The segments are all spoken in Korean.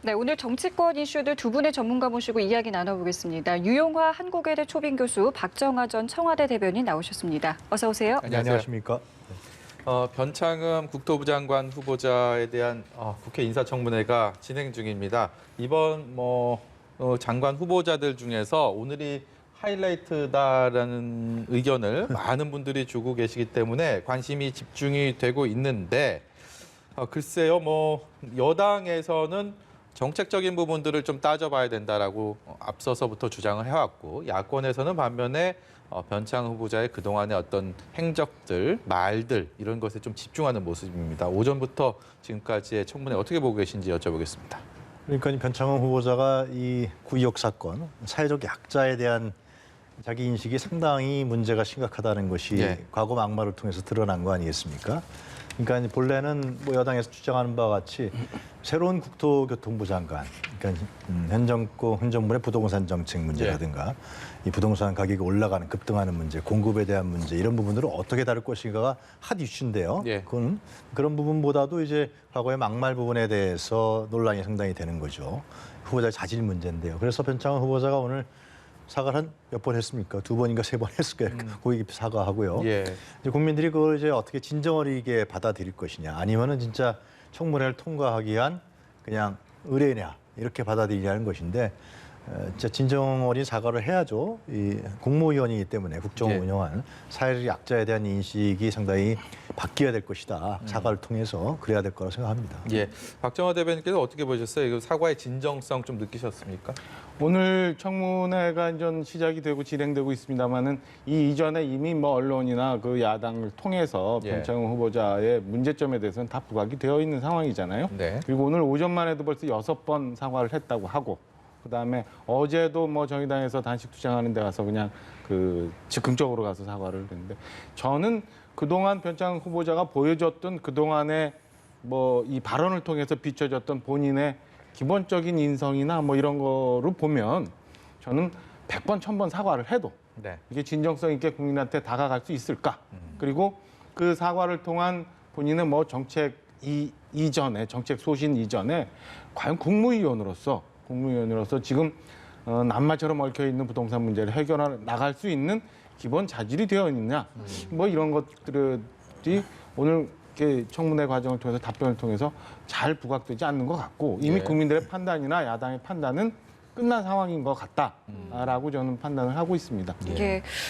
네, 오늘 정치권 이슈들 두 분의 전문가 모시고 이야기 나눠보겠습니다. 유용화 한국외대 초빙 교수, 박정하 전 청와대 대변인 나오셨습니다. 어서 오세요. 안녕하십니까? 변창흠 국토부 장관 후보자에 대한 국회 인사청문회가 진행 중입니다. 이번 장관 후보자들 중에서 오늘이 하이라이트다라는 의견을 많은 분들이 주고 계시기 때문에 관심이 집중이 되고 있는데 글쎄요, 여당에서는 정책적인 부분들을 좀 따져봐야 된다라고 앞서서부터 주장을 해왔고, 야권에서는 반면에 변창흠 후보자의 그동안의 어떤 행적들, 말들 이런 것에 좀 집중하는 모습입니다. 오전부터 지금까지의 청문회 어떻게 보고 계신지 여쭤보겠습니다. 그러니까 변창흠 후보자가 이 구의혹 사건, 사회적 약자에 대한 자기 인식이 상당히 문제가 심각하다는 것이 과거 막말을 통해서 드러난 거 아니겠습니까? 그러니까 본래는 여당에서 주장하는 바와 같이 새로운 국토교통부 장관, 그러니까 현 정부의 부동산 정책 문제라든가 이 부동산 가격이 올라가는 급등하는 문제, 공급에 대한 문제 이런 부분들을 어떻게 다룰 것인가가 핫 이슈인데요. 그건 그런 부분보다도 이제 과거의 막말 부분에 대해서 논란이 상당히 되는 거죠. 후보자의 자질 문제인데요. 그래서 변창흠 후보자가 오늘 사과를 한 몇 번 했습니까? 2번인가 3번 했을 거예요. 고개 깊이 사과하고요. 이제 국민들이 그걸 이제 어떻게 진정어리게 받아들일 것이냐, 아니면은 진짜 청문회를 통과하기 위한 그냥 의뢰냐 이렇게 받아들이냐는 것인데, 진짜 진정어린 사과를 해야죠. 이 국무위원이기 때문에 국정을 운영하는 사회적 약자에 대한 인식이 상당히 바뀌어야 될 것이다. 사과를 통해서 그래야 될 거라고 생각합니다. 박정하 대변인께서 어떻게 보셨어요? 이거 사과의 진정성 좀 느끼셨습니까? 오늘 청문회가 이제 시작이 되고 진행되고 있습니다만은 이 이전에 이미 언론이나 그 야당을 통해서 변창흠 후보자의 문제점에 대해서는 다 부각이 되어 있는 상황이잖아요. 그리고 오늘 오전만 해도 벌써 6번 사과를 했다고 하고, 그다음에 어제도 정의당에서 단식 투쟁하는 데 가서 그냥 즉흥적으로 가서 사과를 했는데, 저는 그동안 변창흠 후보자가 보여줬던 그동안의 이 발언을 통해서 비춰졌던 본인의 기본적인 인성이나 이런 거를 보면 저는 100번, 1000번 사과를 해도 이게 진정성 있게 국민한테 다가갈 수 있을까? 그리고 그 사과를 통한 본인의 정책 이전에, 정책 소신 이전에 과연 국무위원으로서 지금 남마처럼 얽혀있는 부동산 문제를 해결해 나갈 수 있는 기본 자질이 되어 있느냐, 이런 것들이 오늘 청문회 과정을 통해서 답변을 통해서 잘 부각되지 않는 것 같고, 이미 국민들의 판단이나 야당의 판단은 끝난 상황인 것 같다라고 저는 판단을 하고 있습니다.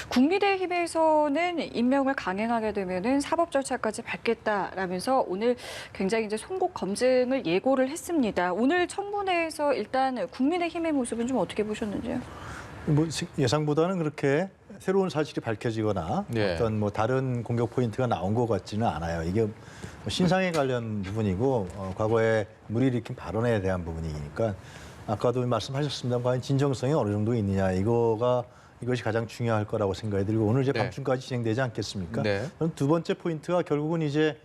국민의힘에서는 임명을 강행하게 되면은 사법 절차까지 밟겠다라면서 오늘 굉장히 이제 송곳 검증을 예고를 했습니다. 오늘 청문회에서 일단 국민의힘의 모습은 좀 어떻게 보셨는지요? 예상보다는 그렇게 새로운 사실이 밝혀지거나 어떤 다른 공격 포인트가 나온 것 같지는 않아요. 이게 신상에 관련 부분이고 과거에 무리일으킨 발언에 대한 부분이니까, 아까도 말씀하셨습니다만 과연 진정성이 어느 정도 있느냐, 이것이 가장 중요할 거라고 생각이 들고, 오늘 이제 밤중까지 진행되지 않겠습니까? 저는 두 번째 포인트가 결국은 이제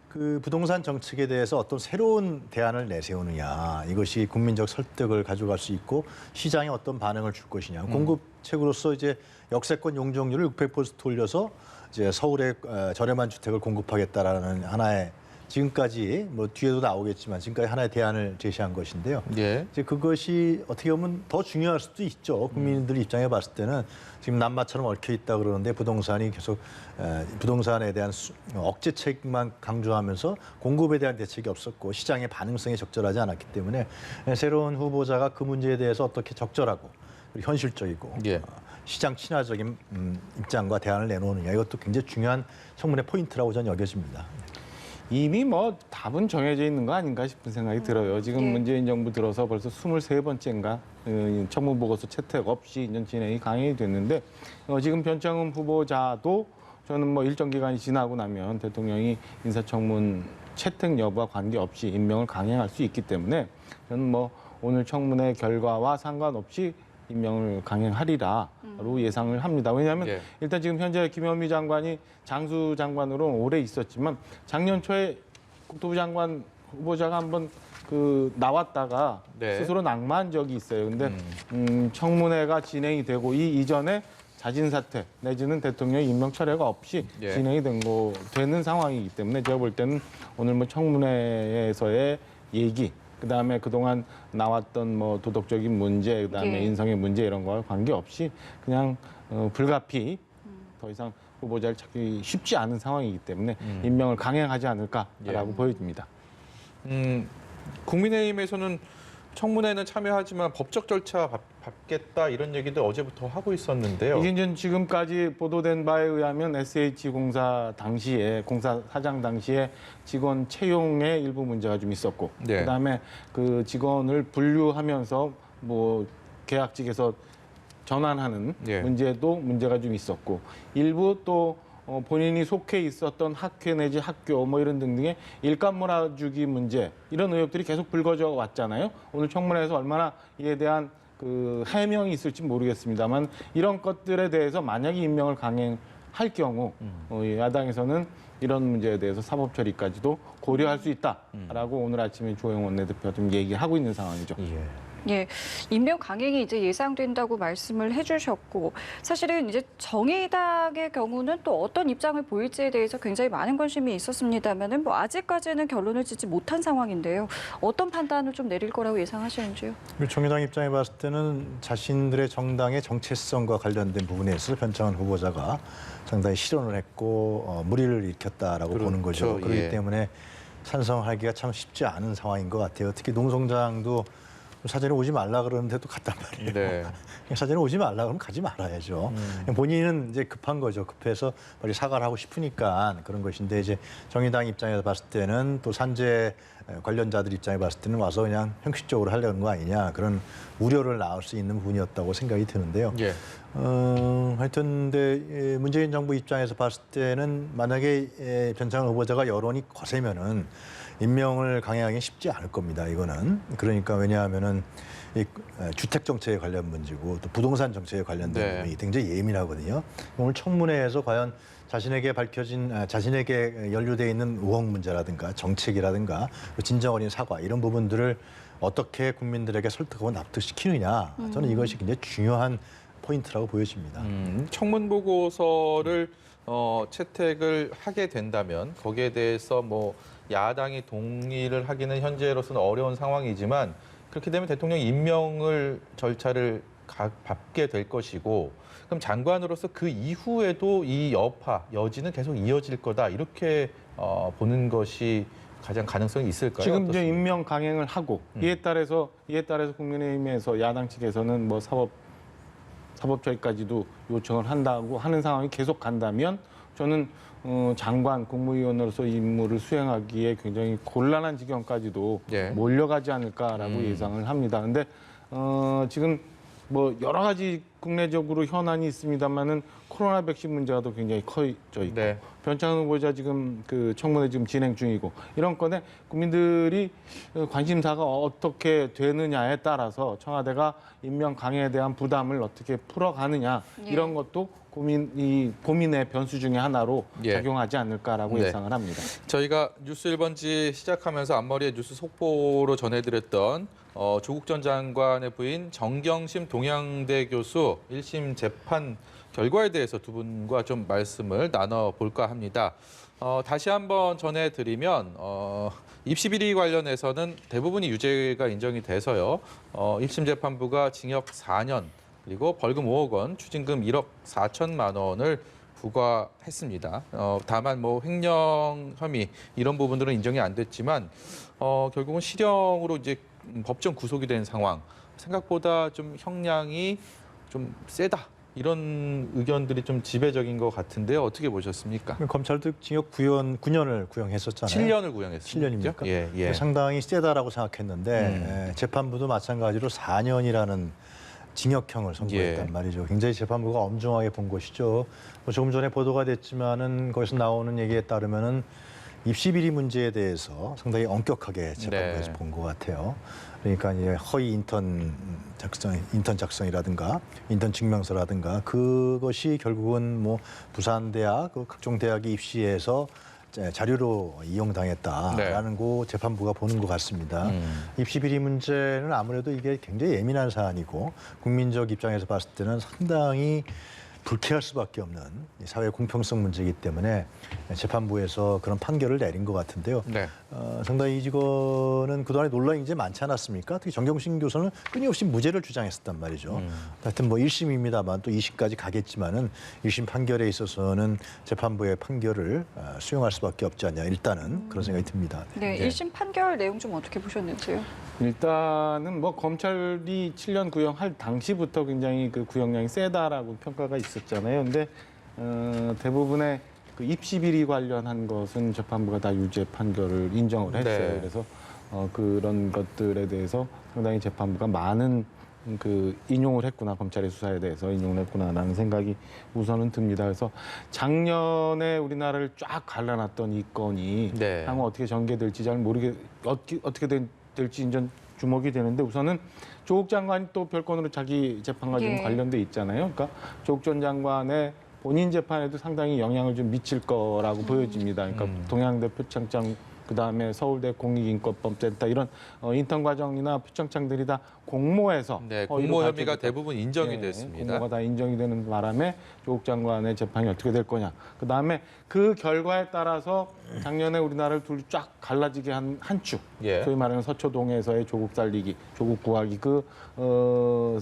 그 부동산 정책에 대해서 어떤 새로운 대안을 내세우느냐, 이것이 국민적 설득을 가져갈 수 있고 시장에 어떤 반응을 줄 것이냐. 공급책으로서 이제 역세권 용적률을 600% 올려서 이제 서울에 저렴한 주택을 공급하겠다라는 하나의, 지금까지 뒤에도 나오겠지만 지금까지 하나의 대안을 제시한 것인데요. 이제 그것이 어떻게 보면 더 중요할 수도 있죠. 국민들 입장에 봤을 때는 지금 남마처럼 얽혀 있다 그러는데 부동산이 계속 부동산에 대한 억제책만 강조하면서 공급에 대한 대책이 없었고 시장의 반응성이 적절하지 않았기 때문에 새로운 후보자가 그 문제에 대해서 어떻게 적절하고 현실적이고 시장 친화적인 입장과 대안을 내놓느냐, 이것도 굉장히 중요한 청문회 포인트라고 저는 여겨집니다. 이미 답은 정해져 있는 거 아닌가 싶은 생각이 들어요. 지금 문재인 정부 들어서 벌써 23번째인가 청문보고서 채택 없이 진행이 강행이 됐는데, 지금 변창흠 후보자도 저는 일정 기간이 지나고 나면 대통령이 인사청문 채택 여부와 관계없이 임명을 강행할 수 있기 때문에 저는 오늘 청문회 결과와 상관없이 임명을 강행하리라로 예상을 합니다. 왜냐하면 일단 지금 현재 김현미 장관이 장수 장관으로 오래 있었지만 작년 초에 국토부 장관 후보자가 한번 나왔다가 스스로 낙마한 적이 있어요. 근데 청문회가 진행이 되고 이 이전에 자진 사퇴 내지는 대통령 임명 철회가 없이 진행이 되는 상황이기 때문에 제가 볼 때는 오늘 청문회에서의 얘기, 그다음에 그동안 나왔던 뭐 도덕적인 문제, 그다음에 예. 인성의 문제 이런 거와 관계없이 그냥 불가피 더 이상 후보자를 찾기 쉽지 않은 상황이기 때문에 임명을 강행하지 않을까라고 보여집니다. 국민의힘에서는 청문회는 참여하지만 법적 절차 밟겠다 이런 얘기도 어제부터 하고 있었는데요. 이게 이제 지금까지 보도된 바에 의하면 SH공사 당시에 공사 사장 당시에 직원 채용에 일부 문제가 좀 있었고, 네. 그다음에 그 직원을 분류하면서 뭐 계약직에서 전환하는 예. 문제가 좀 있었고, 일부 또 본인이 속해 있었던 학회 내지 학교 뭐 이런 등등의 일감 몰아주기 문제 이런 의혹들이 계속 불거져 왔잖아요. 오늘 청문회에서 얼마나 이에 대한 그 해명이 있을지 모르겠습니다만 이런 것들에 대해서 만약에 임명을 강행할 경우 야당에서는 이런 문제에 대해서 사법 처리까지도 고려할 수 있다라고 오늘 아침에 조영원 원내대표가 좀 얘기하고 있는 상황이죠. 예, 임명 강행이 이제 예상된다고 말씀을 해주셨고 사실은 이제 정의당의 경우는 또 어떤 입장을 보일지에 대해서 굉장히 많은 관심이 있었습니다만은 뭐 아직까지는 결론을 짓지 못한 상황인데요. 어떤 판단을 좀 내릴 거라고 예상하시는지요? 정의당 입장에 봤을 때는 자신들의 정당의 정체성과 관련된 부분에 있어서 변창흠 후보자가 상당히 실언을 했고 무리를 일으켰다라고 보는 거죠. 그렇죠. 그렇기 예. 때문에 찬성하기가 참 쉽지 않은 상황인 것 같아요. 특히 농성장도 사전에 오지 말라 그러는데도 갔단 말이에요. 네. 사전에 오지 말라 그러면 가지 말아야죠. 본인은 이제 급한 거죠. 급해서 빨리 사과를 하고 싶으니까 그런 것인데 이제 정의당 입장에서 봤을 때는 또 산재 관련자들 입장에 봤을 때는 와서 그냥 형식적으로 하려는 거 아니냐 그런 우려를 낳을 수 있는 부분이었다고 생각이 드는데요. 예. 하여튼 근데 문재인 정부 입장에서 봤을 때는 만약에 변창흠 후보자가 여론이 거세면은 임명을 강행하기 쉽지 않을 겁니다. 이거는 그러니까 왜냐하면은 이 주택 정책에 관련 문제고 또 부동산 정책에 관련된 네. 부분이 굉장히 예민하거든요. 오늘 청문회에서 과연 자신에게 자신에게 연루돼 있는 의혹 문제라든가 정책이라든가 진정 어린 사과 이런 부분들을 어떻게 국민들에게 설득하고 납득시키느냐 저는 이것이 굉장히 중요한 포인트라고 보여집니다. 청문 보고서를 채택을 하게 된다면 거기에 대해서 뭐 야당이 동의를 하기는 현재로서는 어려운 상황이지만 그렇게 되면 대통령 임명을 절차를 밟게 될 것이고 그럼 장관으로서 그 이후에도 이 여지는 계속 이어질 거다 이렇게 보는 것이 가장 가능성이 있을까요? 지금 어떻습니까? 이제 임명 강행을 하고 이에 따라서 국민의힘에서 야당 측에서는 뭐 사법 처리까지도 요청을 한다고 하는 상황이 계속 간다면 저는 장관 국무위원으로서 임무를 수행하기에 굉장히 곤란한 지경까지도 예. 몰려가지 않을까라고 예상을 합니다. 근데 지금 뭐 여러 가지 국내적으로 현안이 있습니다만은 코로나 백신 문제가 또 굉장히 커져 있고 네. 변창흠 후보자 지금 그 청문회 지금 진행 중이고 이런 건에 국민들이 관심사가 어떻게 되느냐에 따라서 청와대가 임명 강행에 대한 부담을 어떻게 풀어가느냐 이런 것도 고민의 변수 중에 하나로 예. 작용하지 않을까라고 네. 예상을 합니다. 저희가 뉴스 1번지 시작하면서 앞머리에 뉴스 속보로 전해드렸던 조국 전 장관의 부인 정경심 동양대 교수 1심 재판 결과에 대해서 두 분과 좀 말씀을 나눠볼까 합니다. 다시 한번 전해드리면 입시 비리 관련해서는 대부분이 유죄가 인정이 돼서요. 1심 재판부가 징역 4년 그리고 벌금 5억 원, 추징금 1억 4천만 원을 부과했습니다. 다만 뭐 횡령 혐의 이런 부분들은 인정이 안 됐지만 결국은 실형으로 이제 법정 구속이 된 상황. 생각보다 좀 형량이 좀 세다. 이런 의견들이 좀 지배적인 것 같은데요. 어떻게 보셨습니까? 검찰도 징역 9년을 구형했었잖아요. 7년을 구형했습니다. 7년입니까? 예. 상당히 세다라고 생각했는데 재판부도 마찬가지로 4년이라는 징역형을 선고했단 예. 말이죠. 굉장히 재판부가 엄중하게 본 것이죠. 뭐 조금 전에 보도가 됐지만은 거기서 나오는 얘기에 따르면은 입시 비리 문제에 대해서 상당히 엄격하게 재판부에서 네. 본 것 같아요. 그러니까 이제 허위 인턴 작성이라든가 인턴 증명서라든가 그것이 결국은 뭐 부산대학 각종 대학의 입시에서 자료로 이용당했다라는 거 재판부가 보는 것 같습니다. 입시 비리 문제는 아무래도 이게 굉장히 예민한 사안이고 국민적 입장에서 봤을 때는 상당히 불쾌할 수밖에 없는 이 사회 공평성 문제이기 때문에 재판부에서 그런 판결을 내린 것 같은데요. 네. 상당히 이 직원은 그동안에 논란이 이제 많지 않았습니까? 특히 정경심 교수는 끊임없이 무죄를 주장했었단 말이죠. 하여튼 뭐 1심입니다만 또 2심까지 가겠지만은 1심 판결에 있어서는 재판부의 판결을 수용할 수밖에 없지 않냐. 일단은 그런 생각이 듭니다. 네, 1심 판결 내용 좀 어떻게 보셨는지요? 일단은 뭐 검찰이 7년 구형할 당시부터 굉장히 그 구형량이 세다라고 평가가 있었잖아요. 근데 대부분의 그 입시 비리 관련한 것은 재판부가 다 유죄 판결을 인정을 했어요. 네. 그래서 그런 것들에 대해서 상당히 재판부가 많은 그 인용을 했구나, 검찰의 수사에 대해서 인용을 했구나라는 생각이 우선은 듭니다. 그래서 작년에 우리나라를 쫙 갈라놨던 이 건이 네. 향후 어떻게 전개될지 잘 어떻게 될지 이제 주목이 되는데, 우선은 조국 장관이 또 별건으로 자기 재판과 좀 예. 관련돼 있잖아요. 그러니까 조국 전 장관의 본인 재판에도 상당히 영향을 좀 미칠 거라고 보여집니다. 그러니까 동양대 표창장, 그다음에 서울대 공익인권법센터 이런 인턴 과정이나 표창장들이 다 공모해서 네, 공모 허위로 혐의가 밝혀졌다. 대부분 인정이 네, 됐습니다. 공모가 다 인정이 되는 바람에 조국 장관의 재판이 어떻게 될 거냐. 그다음에 그 결과에 따라서 작년에 우리나라를 둘 쫙 갈라지게 한 축. 예. 소위 말하는 서초동에서의 조국 살리기, 조국 구하기 그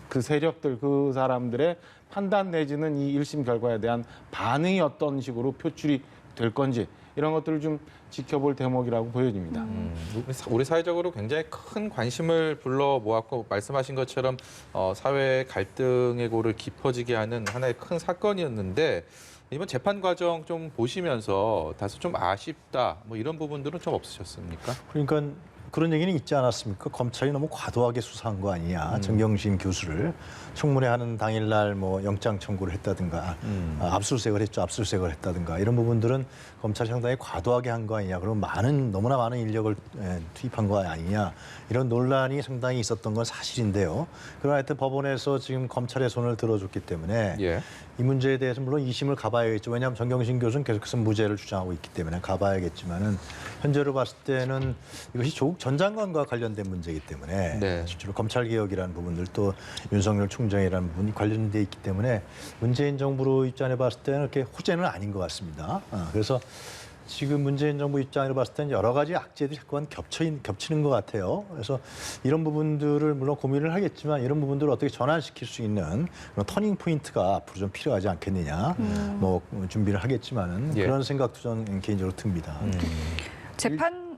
세력들, 그 사람들의 판단 내지는 이 1심 결과에 대한 반응이 어떤 식으로 표출이 될 건지 이런 것들을 좀 지켜볼 대목이라고 보여집니다. 우리 사회적으로 굉장히 큰 관심을 불러 모았고 말씀하신 것처럼 사회 갈등의 고를 깊어지게 하는 하나의 큰 사건이었는데 이번 재판 과정 좀 보시면서 다소 좀 아쉽다 뭐 이런 부분들은 좀 없으셨습니까? 그러니까 그런 얘기는 있지 않았습니까? 검찰이 너무 과도하게 수사한 거 아니냐. 정경심 교수를 청문회 하는 당일날 뭐 영장 청구를 했다든가 압수수색을 했죠. 압수수색을 했다든가 이런 부분들은 검찰이 상당히 과도하게 한 거 아니냐. 그리고 너무나 많은 인력을 투입한 거 아니냐. 이런 논란이 상당히 있었던 건 사실인데요. 그러나 하여튼 법원에서 지금 검찰의 손을 들어줬기 때문에 예. 이 문제에 대해서 물론 2심을 가봐야겠죠. 왜냐하면 정경심 교수는 계속해서 무죄를 주장하고 있기 때문에 가봐야겠지만은 현재로 봤을 때는 이것이 조국 전 장관과 관련된 문제이기 때문에 네. 실제로 검찰 개혁이라는 부분들 또 윤석열 총장이라는 부분이 관련돼 있기 때문에 문재인 정부로 입장해 봤을 때는 이렇게 호재는 아닌 것 같습니다. 그래서 지금 문재인 정부 입장으로 봤을 때는 여러 가지 악재들이 자꾸만 겹치는 것 같아요. 그래서 이런 부분들을 물론 고민을 하겠지만 이런 부분들을 어떻게 전환시킬 수 있는 그런 터닝 포인트가 앞으로 좀 필요하지 않겠느냐. 뭐 준비를 하겠지만은 예. 그런 생각도 저는 개인적으로 듭니다.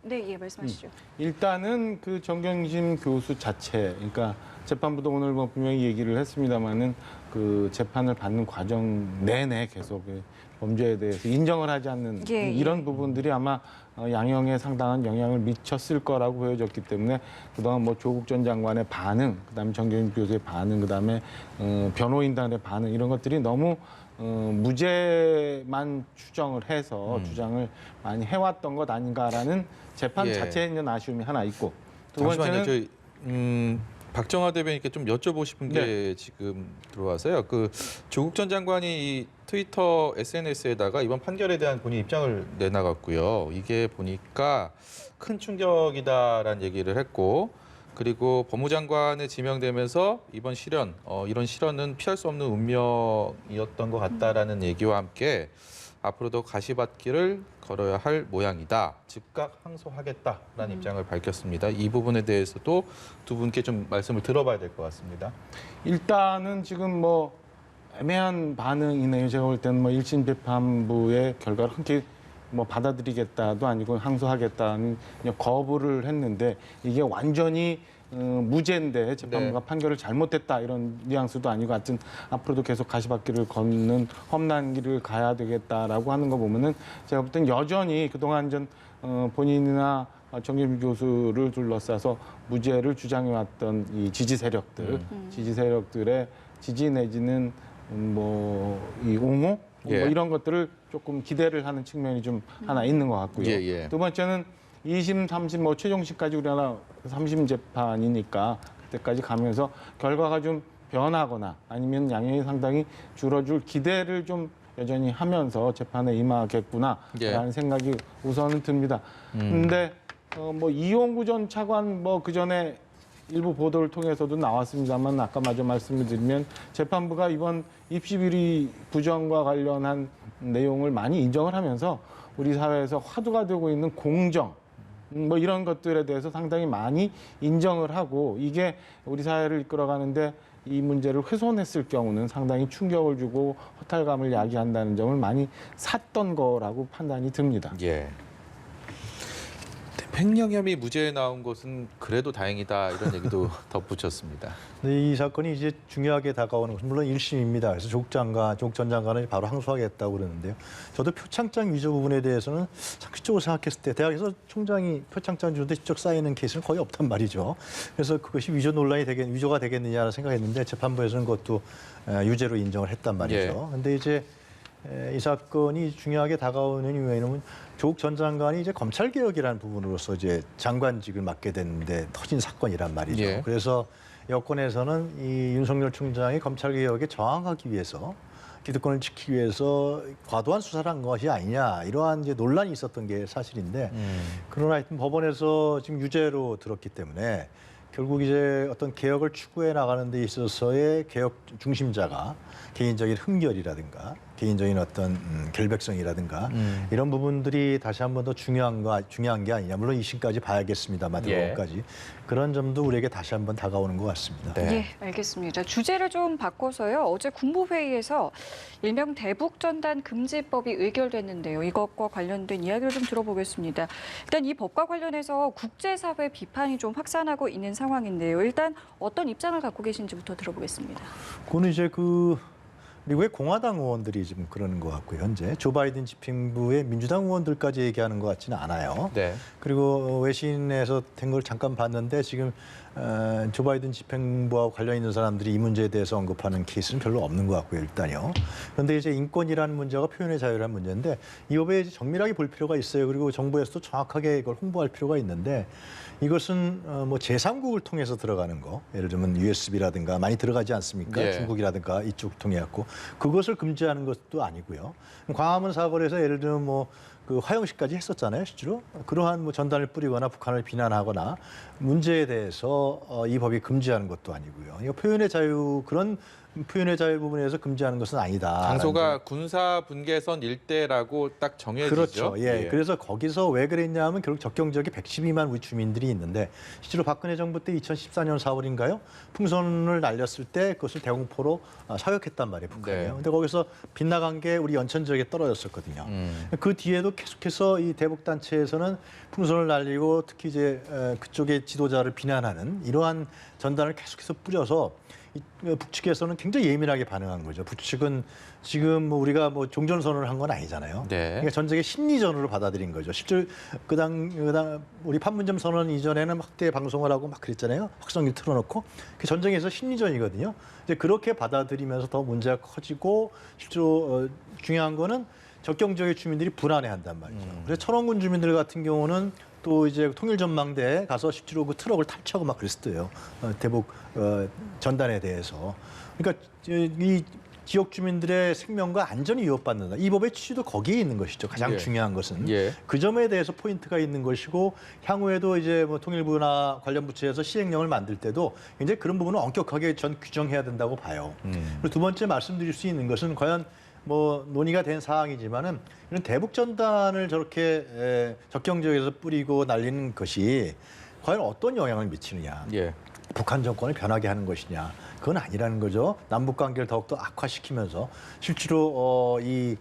네, 예, 말씀하시죠. 일단은 그 정경심 교수 자체, 그러니까 재판부도 오늘 뭐 분명히 얘기를 했습니다마는 그 재판을 받는 과정 내내 계속 범죄에 대해서 인정을 하지 않는 예, 예. 이런 부분들이 아마 양형에 상당한 영향을 미쳤을 거라고 보여졌기 때문에 그동안 뭐 조국 전 장관의 반응, 그다음에 정경심 교수의 반응, 그다음에 변호인단의 반응 이런 것들이 너무 무죄만 추정을 해서 주장을 많이 해왔던 것 아닌가라는 재판 예. 자체에 있는 아쉬움이 하나 있고, 두 잠시만요. 번째는 저희 박정화 대변인께 좀 여쭤보고 싶은 게 지금 들어와서요. 그 조국 전 장관이 이 트위터 SNS에다가 이번 판결에 대한 본인 입장을 내나갔고요. 이게 보니까 큰 충격이다라는 얘기를 했고, 그리고 법무장관에 지명되면서 이번 실현, 이런 실현은 피할 수 없는 운명이었던 것 같다라는 얘기와 함께 앞으로도 가시밭길을 걸어야 할 모양이다. 즉각 항소하겠다라는 입장을 밝혔습니다. 이 부분에 대해서도 두 분께 좀 말씀을 들어봐야 될 것 같습니다. 일단은 지금 뭐 애매한 반응이네요. 제가 볼 때는 뭐 1심 재판부의 결과를 흔쾌히 뭐 받아들이겠다도 아니고 항소하겠다는 그냥 거부를 했는데, 이게 완전히 무죄인데 재판부가 네. 판결을 잘못했다 이런 뉘앙스도 아니고, 하여튼 앞으로도 계속 가시밭길을 걷는 험난 길을 가야 되겠다라고 하는 거 보면은 제가 볼 땐 여전히 그동안 전 본인이나 정경심 교수를 둘러싸서 무죄를 주장해왔던 이 지지 세력들, 지지 세력들의 지지 내지는 뭐 이 옹호 예. 뭐 이런 것들을 조금 기대를 하는 측면이 좀 하나 있는 것 같고요. 예, 예. 두 번째는 2심, 3심, 뭐 최종심까지 우리나라 3심 재판이니까 그때까지 가면서 결과가 좀 변하거나 아니면 양형이 상당히 줄어들 기대를 좀 여전히 하면서 재판에 임하겠구나라는 예. 생각이 우선은 듭니다. 근데 뭐 이용구 전 차관 뭐 그 전에 일부 보도를 통해서도 나왔습니다만 아까 마저 말씀을 드리면 재판부가 이번 입시 비리 부정과 관련한 내용을 많이 인정을 하면서 우리 사회에서 화두가 되고 있는 공정 뭐 이런 것들에 대해서 상당히 많이 인정을 하고 이게 우리 사회를 이끌어가는데 이 문제를 훼손했을 경우는 상당히 충격을 주고 허탈감을 야기한다는 점을 많이 샀던 거라고 판단이 듭니다. 예. 횡령 혐의 무죄에 나온 것은 그래도 다행이다 이런 얘기도 덧붙였습니다. 근데 이 사건이 이제 중요하게 다가오는 것은 물론 1심입니다. 그래서 조국 전 장관은 바로 항소하겠다고 그러는데요. 저도 표창장 위조 부분에 대해서는 상식적으로 생각했을 때 대학에서 총장이 표창장 주는데 직접 쌓이는 케이스는 거의 없단 말이죠. 그래서 그것이 위조가 되겠느냐를 생각했는데 재판부에서는 그것도 유죄로 인정을 했단 말이죠. 그런데 이제 이 사건이 중요하게 다가오는 이유에는 조국 전 장관이 이제 검찰개혁이라는 부분으로서 이제 장관직을 맡게 됐는데 터진 사건이란 말이죠. 예. 그래서 여권에서는 이 윤석열 총장이 검찰개혁에 저항하기 위해서 기득권을 지키기 위해서 과도한 수사를 한 것이 아니냐 이러한 이제 논란이 있었던 게 사실인데 그러나 하여튼 법원에서 지금 유죄로 들었기 때문에 결국 이제 어떤 개혁을 추구해 나가는 데 있어서의 개혁 중심자가 개인적인 흥결이라든가 개인적인 어떤 결백성이라든가 이런 부분들이 다시 한 번 더 중요한 게 아니냐. 물론 2심까지 봐야겠습니다만 대법원까지 그런 점도 우리에게 다시 한 번 다가오는 것 같습니다. 네. 예, 알겠습니다. 주제를 좀 바꿔서요. 어제 국무회의에서 일명 대북전단 금지법이 의결됐는데요. 이것과 관련된 이야기를 좀 들어보겠습니다. 일단 이 법과 관련해서 국제사회 비판이 좀 확산하고 있는 상황인데요. 일단 어떤 입장을 갖고 계신지부터 들어보겠습니다. 그거는 이제 미국의 공화당 의원들이 지금 그러는 것 같고요. 현재 조 바이든 집행부의 민주당 의원들까지 얘기하는 것 같지는 않아요. 네. 그리고 외신에서 된 걸 잠깐 봤는데 지금 조 바이든 집행부와 관련 있는 사람들이 이 문제에 대해서 언급하는 케이스는 별로 없는 것 같고요. 일단요. 그런데 이제 인권이라는 문제가 표현의 자유라는 문제인데 이 법에 이제 정밀하게 볼 필요가 있어요. 그리고 정부에서도 정확하게 이걸 홍보할 필요가 있는데 이것은 뭐 제3국을 통해서 들어가는 거, 예를 들면 USB라든가 많이 들어가지 않습니까? 예. 중국이라든가 이쪽 통해 갖고 그것을 금지하는 것도 아니고요. 광화문 사거리에서 예를 들면 뭐 그 화형식까지 했었잖아요, 실제로. 그러한 뭐 전단을 뿌리거나 북한을 비난하거나 문제에 대해서 이 법이 금지하는 것도 아니고요. 이거 표현의 자유 그런 표현의 자유 부분에서 금지하는 것은 아니다. 장소가 군사 분계선 일대라고 딱 정해지죠. 그렇죠. 예. 그래서 거기서 왜 그랬냐면 결국 접경 지역에 112만 우리 주민들이 있는데 실제로 박근혜 정부 때 2014년 4월인가요? 풍선을 날렸을 때 그것을 대공포로 사격했단 말이에요, 북한이요. 네. 근데 거기서 빗나간 게 우리 연천 지역에 떨어졌었거든요. 그 뒤에도 계속해서 이 대북 단체에서는 풍선을 날리고 특히 이제 그쪽의 지도자를 비난하는 이러한 전단을 계속해서 뿌려서 북측에서는 굉장히 예민하게 반응한 거죠. 북측은 지금 뭐 우리가 뭐 종전선언을 한 건 아니잖아요. 네. 그러니까 전쟁의 심리전으로 받아들인 거죠. 실제 그당 우리 판문점 선언 이전에는 확대 방송을 하고 막 그랬잖아요. 확성기 틀어놓고 그 전쟁에서 심리전이거든요. 이제 그렇게 받아들이면서 더 문제가 커지고 실제로 중요한 거는 접경 지역의 주민들이 불안해한단 말이죠. 그래서 천원군 주민들 같은 경우는 또 이제 통일전망대에 가서 실제로 그 트럭을 탈취하고 막 그랬어요. 대북 전단에 대해서. 그러니까 이 지역 주민들의 생명과 안전이 위협받는다. 이 법의 취지도 거기에 있는 것이죠. 가장 예. 중요한 것은 예. 그 점에 대해서 포인트가 있는 것이고 향후에도 이제 뭐 통일부나 관련 부처에서 시행령을 만들 때도 굉장히 그런 부분은 엄격하게 전 규정해야 된다고 봐요. 그리고 두 번째 말씀드릴 수 있는 것은 과연 뭐 논의가 된 사항이지만은 이런 대북 전단을 저렇게 접경 지역에서 뿌리고 날리는 것이 과연 어떤 영향을 미치느냐? 예. 북한 정권을 변하게 하는 것이냐? 그건 아니라는 거죠. 남북 관계를 더욱더 악화시키면서 실제로 이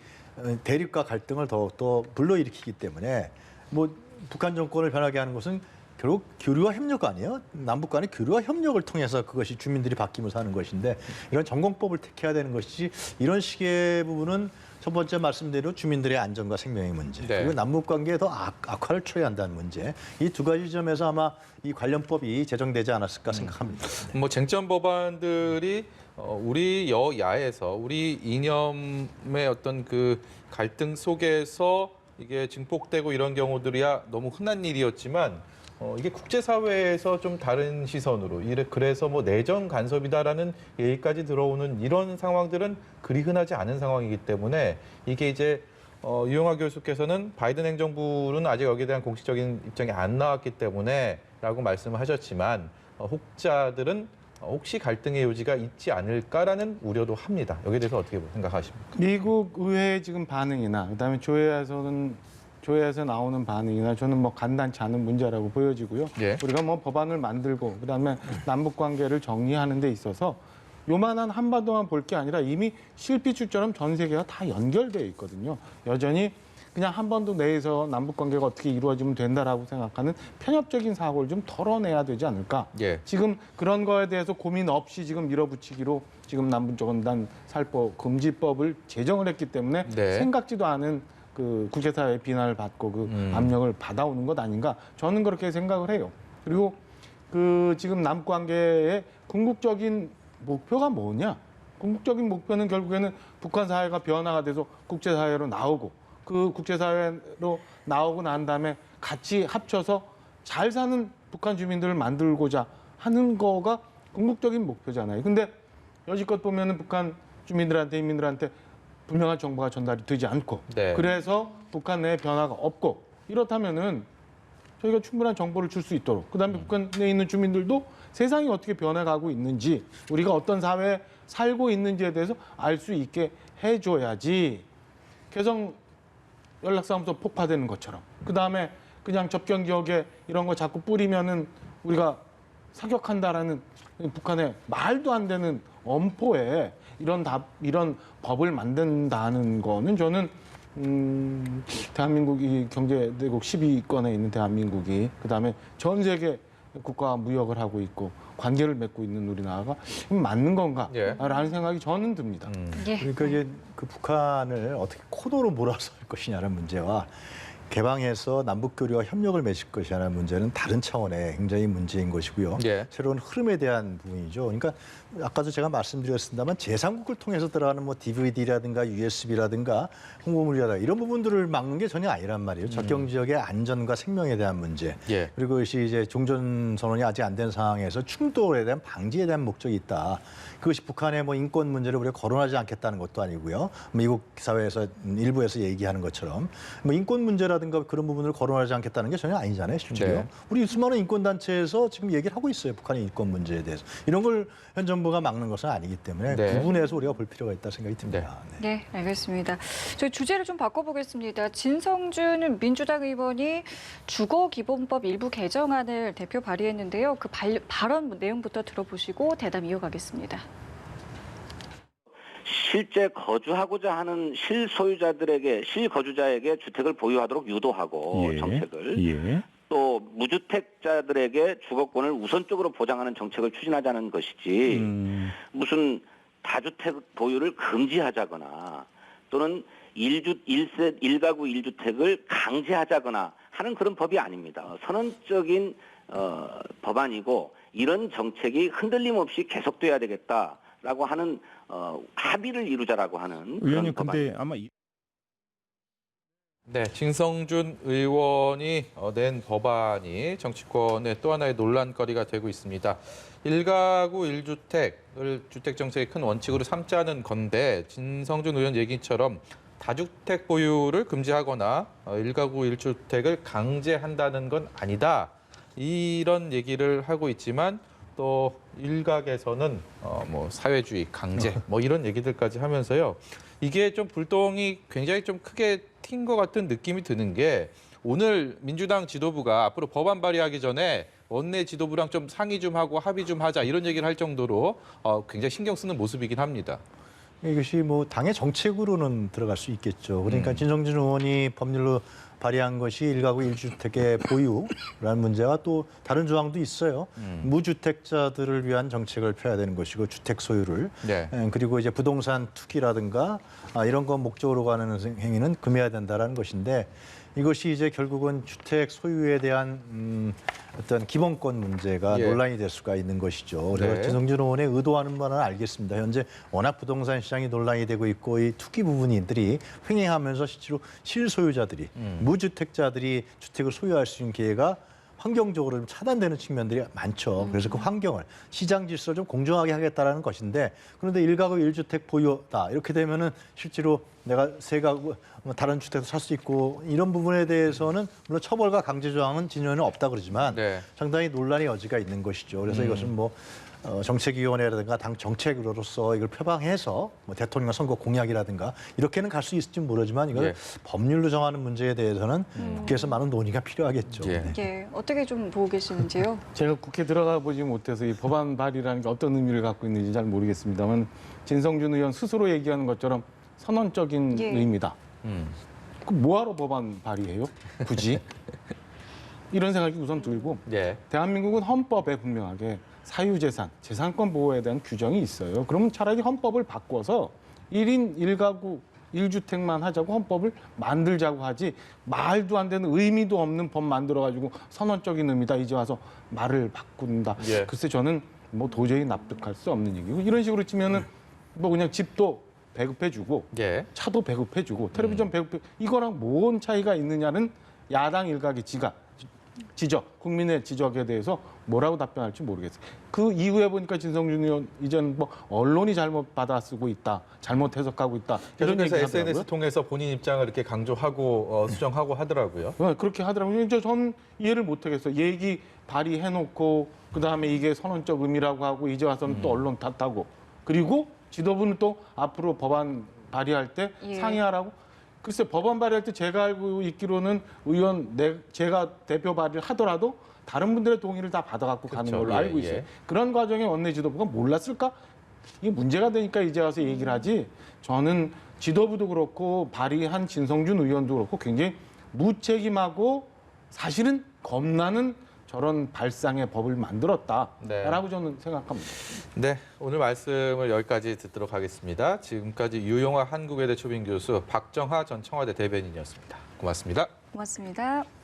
대립과 갈등을 더욱더 불러일으키기 때문에 뭐 북한 정권을 변하게 하는 것은 결국 교류와 협력 아니에요? 남북 간의 교류와 협력을 통해서 그것이 주민들이 바뀌면서 하는 것인데 이런 전공법을 택해야 되는 것이지 이런 식의 부분은 첫 번째 말씀대로 주민들의 안전과 생명의 문제 네. 그리고 남북 관계에 더 악화를 초래한다는 문제 이 두 가지 점에서 아마 이 관련법이 제정되지 않았을까 생각합니다. 뭐 쟁점 법안들이 우리 여야에서 우리 이념의 어떤 그 갈등 속에서 이게 증폭되고 이런 경우들이야 너무 흔한 일이었지만 이게 국제사회에서 좀 다른 시선으로 그래서 뭐 내정 간섭이다라는 얘기까지 들어오는 이런 상황들은 그리 흔하지 않은 상황이기 때문에 이게 이제 유영하 교수께서는 바이든 행정부는 아직 여기에 대한 공식적인 입장이 안 나왔기 때문에 라고 말씀을 하셨지만 혹자들은 혹시 갈등의 요지가 있지 않을까라는 우려도 합니다. 여기에 대해서 어떻게 생각하십니까? 미국 의회의 지금 반응이나 그다음에 조회에서 나오는 반응이나 저는 뭐 간단치 않은 문제라고 보여지고요. 예. 우리가 뭐 법안을 만들고 그다음에 남북 관계를 정리하는 데 있어서 요만한 한반도만 볼 게 아니라 이미 실핏줄처럼 전 세계가 다 연결되어 있거든요. 여전히 그냥 한반도 내에서 남북 관계가 어떻게 이루어지면 된다라고 생각하는 편협적인 사고를 좀 털어내야 되지 않을까. 예. 지금 그런 거에 대해서 고민 없이 지금 밀어붙이기로 지금 남북저건단 살포 금지법을 제정을 했기 때문에 네. 생각지도 않은 그 국제사회의 비난을 받고 그 압력을 받아오는 것 아닌가. 저는 그렇게 생각을 해요. 그리고 그 지금 남북 관계의 궁극적인 목표가 뭐냐? 궁극적인 목표는 결국에는 북한 사회가 변화가 돼서 국제사회로 나오고 그 국제사회로 나오고 난 다음에 같이 합쳐서 잘 사는 북한 주민들을 만들고자 하는 거가 궁극적인 목표잖아요. 근데 여지껏 보면은 북한 주민들한테 인민들한테 분명한 정보가 전달이 되지 않고 네. 그래서 북한 내에 변화가 없고 이렇다면은 저희가 충분한 정보를 줄 수 있도록 그다음에 북한에 있는 주민들도 세상이 어떻게 변해가고 있는지 우리가 어떤 사회에 살고 있는지에 대해서 알 수 있게 해줘야지 개성 연락사무소 폭파되는 것처럼 그다음에 그냥 접경 지역에 이런 거 자꾸 뿌리면은 우리가 사격한다라는 북한의 말도 안 되는 엄포에 이런 법을 만든다는 거는 저는 대한민국이 경제대국 10위권에 있는 대한민국이 그다음에 전 세계 국가와 무역을 하고 있고 관계를 맺고 있는 우리나라가 맞는 건가라는 생각이 저는 듭니다. 예. 그러니까 이제 그 북한을 어떻게 코너로 몰아서 할 것이냐는 문제와 개방해서 남북 교류와 협력을 맺을 것이라는 문제는 다른 차원의 굉장히 문제인 것이고요. 예. 새로운 흐름에 대한 부분이죠. 그러니까 아까도 제가 말씀드렸습니다만 제3국을 통해서 들어가는 뭐 DVD라든가 USB라든가 홍보물이라든가 이런 부분들을 막는 게 전혀 아니란 말이에요. 접경 지역의 안전과 생명에 대한 문제. 예. 그리고 이것이 이제 종전 선언이 아직 안 된 상황에서 충돌에 대한 방지에 대한 목적이 있다. 그것이 북한의 뭐 인권 문제를 우리가 거론하지 않겠다는 것도 아니고요. 미국 사회에서 일부에서 얘기하는 것처럼 뭐 인권 문제라든가 그런 부분을 거론하지 않겠다는 게 전혀 아니잖아요, 실제로. 네. 우리 수많은 인권 단체에서 지금 얘기를 하고 있어요, 북한의 인권 문제에 대해서. 이런 걸 현 정부가 막는 것은 아니기 때문에 네. 구분해서 우리가 볼 필요가 있다 생각이 듭니다. 네. 네, 알겠습니다. 저희 주제를 좀 바꿔보겠습니다. 진성준 민주당 의원이 주거기본법 일부 개정안을 대표 발의했는데요. 그 발언 내용부터 들어보시고 대담 이어가겠습니다. 실제 거주하고자 하는 실거주자에게 주택을 보유하도록 유도하고 정책을 또 무주택자들에게 주거권을 우선적으로 보장하는 정책을 추진하자는 것이지 무슨 다주택 보유를 금지하자거나 또는 일가구 1주택을 강제하자거나 하는 그런 법이 아닙니다. 선언적인 법안이고 이런 정책이 흔들림 없이 계속돼야 되겠다라고 하는 합의를 이루자라고 하는 의원님 그런 근데 법안입니다. 아마 네, 진성준 의원이 낸 법안이 정치권의 또 하나의 논란거리가 되고 있습니다. 1가구 1주택을 주택정책의 큰 원칙으로 삼자는 건데 진성준 의원 얘기처럼 다주택 보유를 금지하거나 1가구 1주택을 강제한다는 건 아니다. 이런 얘기를 하고 있지만 또 일각에서는 뭐 사회주의, 강제 뭐 이런 얘기들까지 하면서요. 이게 좀 불똥이 굉장히 좀 크게 튄 것 같은 느낌이 드는 게 오늘 민주당 지도부가 앞으로 법안 발의하기 전에 원내 지도부랑 좀 상의 좀 하고 합의 좀 하자 이런 얘기를 할 정도로 굉장히 신경 쓰는 모습이긴 합니다. 이것이 뭐 당의 정책으로는 들어갈 수 있겠죠. 그러니까 진성준 의원이 법률로 발의한 것이 1가구 1주택의 보유라는 문제와 또 다른 조항도 있어요. 무주택자들을 위한 정책을 펴야 되는 것이고 주택 소유를 네. 그리고 이제 부동산 투기라든가 이런 거 목적으로 가는 행위는 금해야 된다라는 것인데 이것이 이제 결국은 주택 소유에 대한 어떤 기본권 문제가 예. 논란이 될 수가 있는 것이죠. 그래서 네. 진성준 의원의 의도하는 바는 알겠습니다. 현재 워낙 부동산 시장이 논란이 되고 있고 이 투기 부분들이 횡행하면서 실제로 실소유자들이 무주택자들이 주택을 소유할 수 있는 기회가 환경적으로 좀 차단되는 측면들이 많죠. 그래서 그 환경을 시장 질서를 좀 공정하게 하겠다라는 것인데 그런데 1가구 1주택 보유다 이렇게 되면은 실제로 내가 새 가구 다른 주택도 살 수 있고 이런 부분에 대해서는 물론 처벌과 강제 조항은 진전은 없다 그러지만 네. 상당히 논란의 여지가 있는 것이죠. 그래서 이것은 뭐 정책위원회라든가 당 정책으로서 이걸 표방해서 뭐 대통령 선거 공약이라든가 이렇게는 갈 수 있을지 모르지만 이걸 예. 법률로 정하는 문제에 대해서는 국회에서 많은 논의가 필요하겠죠. 예. 네. 예, 어떻게 좀 보고 계시는지요? 제가 국회 들어가 보지 못해서 이 법안 발의라는 게 어떤 의미를 갖고 있는지 잘 모르겠습니다만 진성준 의원 스스로 얘기하는 것처럼 선언적인 예. 의미다. 그 뭐하러 법안 발의해요? 굳이? 이런 생각이 우선 들고 예. 대한민국은 헌법에 분명하게 사유재산, 재산권 보호에 대한 규정이 있어요. 그러면 차라리 헌법을 바꿔서 1인 1가구 1주택만 하자고 헌법을 만들자고 하지 말도 안 되는 의미도 없는 법 만들어가지고 선언적인 의미다 이제 와서 말을 바꾼다. 예. 글쎄 저는 뭐 도저히 납득할 수 없는 얘기고 이런 식으로 치면은 뭐 그냥 집도 배급해주고 예. 차도 배급해주고 텔레비전 배급해 이거랑 뭔 차이가 있느냐는 야당 일각의 지적, 국민의 지적에 대해서 뭐라고 답변할지 모르겠어요. 그 이후에 보니까 진성준 의원 이전 뭐 언론이 잘못 받아쓰고 있다, 잘못 해석하고 있다 이런 계속해서 얘기 SNS 하더라고요. 통해서 본인 입장을 이렇게 강조하고 수정하고 하더라고요. 그렇게 하더라고요. 전 이해를 못하겠어요. 얘기 발의해놓고 그 다음에 이게 선언적 의미라고 하고 이제 와서는 또 언론 탓하고 그리고 지도부는 또 앞으로 법안 발의할 때 예. 상의하라고. 글쎄 법안 발의할 때 제가 알고 있기로는 제가 대표 발의를 하더라도 다른 분들의 동의를 다 받아갖고 가는 그렇죠. 걸로 예, 알고 있어요. 예. 그런 과정에 원내 지도부가 몰랐을까? 이게 문제가 되니까 이제 와서 얘기를 하지. 저는 지도부도 그렇고 발의한 진성준 의원도 그렇고 굉장히 무책임하고 사실은 겁나는 저런 발상의 법을 만들었다라고 저는 생각합니다. 네, 오늘 말씀을 여기까지 듣도록 하겠습니다. 지금까지 유용화 한국외대 초빙 교수 박정하 전 청와대 대변인이었습니다. 고맙습니다. 고맙습니다.